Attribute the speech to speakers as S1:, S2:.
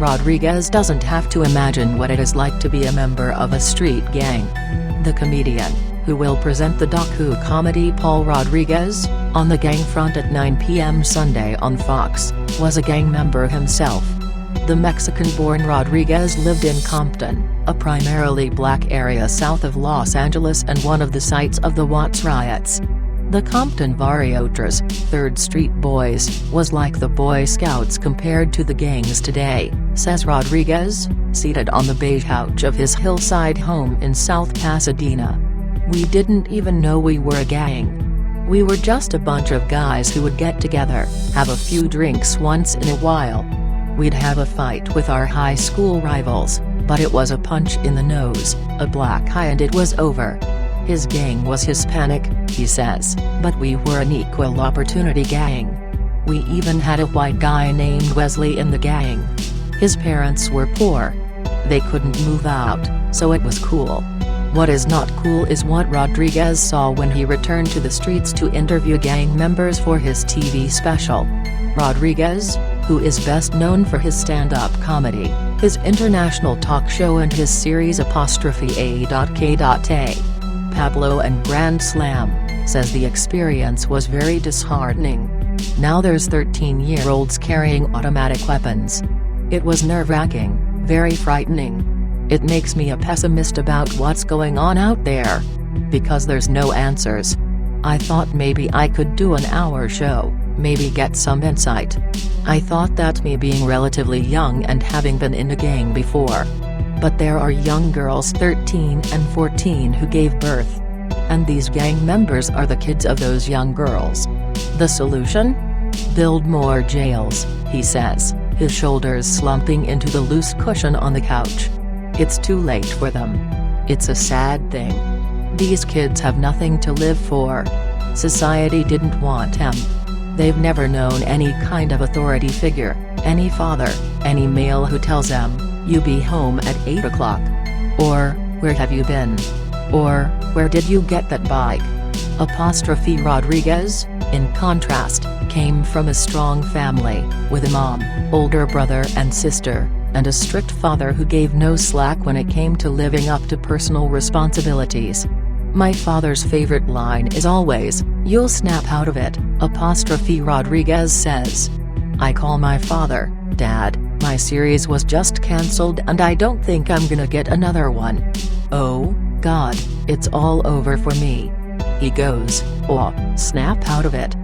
S1: Rodriguez doesn't have to imagine what it is like to be a member of a street gang. The comedian, who will present the docu-comedy Paul Rodriguez, on the gang front at 9 p.m. Sunday on Fox, was a gang member himself. The Mexican-born Rodriguez lived in Compton, a primarily black area south of Los Angeles and one of the sites of the Watts riots. The Compton Varrio 3rd Street Boys was like the Boy Scouts compared to the gangs today, says Rodriguez, seated on the beige couch of his hillside home in South Pasadena. "We didn't even know we were a gang. We were just a bunch of guys who would get together, have a few drinks once in a while. We'd have a fight with our high school rivals, but it was a punch in the nose, a black eye and it was over." His gang was Hispanic, he says, but we were an equal opportunity gang. We even had a white guy named Wesley in the gang. His parents were poor. They couldn't move out, so it was cool. What is not cool is what Rodriguez saw when he returned to the streets to interview gang members for his TV special. Rodriguez, who is best known for his stand-up comedy, his international talk show and his series A.K.A. Pablo and Grand Slam, says the experience was very disheartening. Now there's 13-year-olds carrying automatic weapons. It was nerve-wracking, very frightening. It makes me a pessimist about what's going on out there. Because there's no answers. I thought maybe I could do an hour show, maybe get some insight. I thought that me being relatively young and having been in a gang before. But there are young girls 13 and 14 who gave birth. And these gang members are the kids of those young girls. The solution? Build more jails, he says, his shoulders slumping into the loose cushion on the couch. It's too late for them. It's a sad thing. These kids have nothing to live for. Society didn't want them. They've never known any kind of authority figure, any father, any male who tells them, "You be home at 8 o'clock." Or, "Where have you been?" Or, "Where did you get that bike?" Rodriguez, in contrast, came from a strong family, with a mom, older brother and sister, and a strict father who gave no slack when it came to living up to personal responsibilities. "My father's favorite line is always, 'You'll snap out of it,'" Rodriguez says. "I call my father, Dad. My series was just cancelled and I don't think I'm gonna get another one. Oh, God, it's all over for me." He goes, "Oh, snap out of it."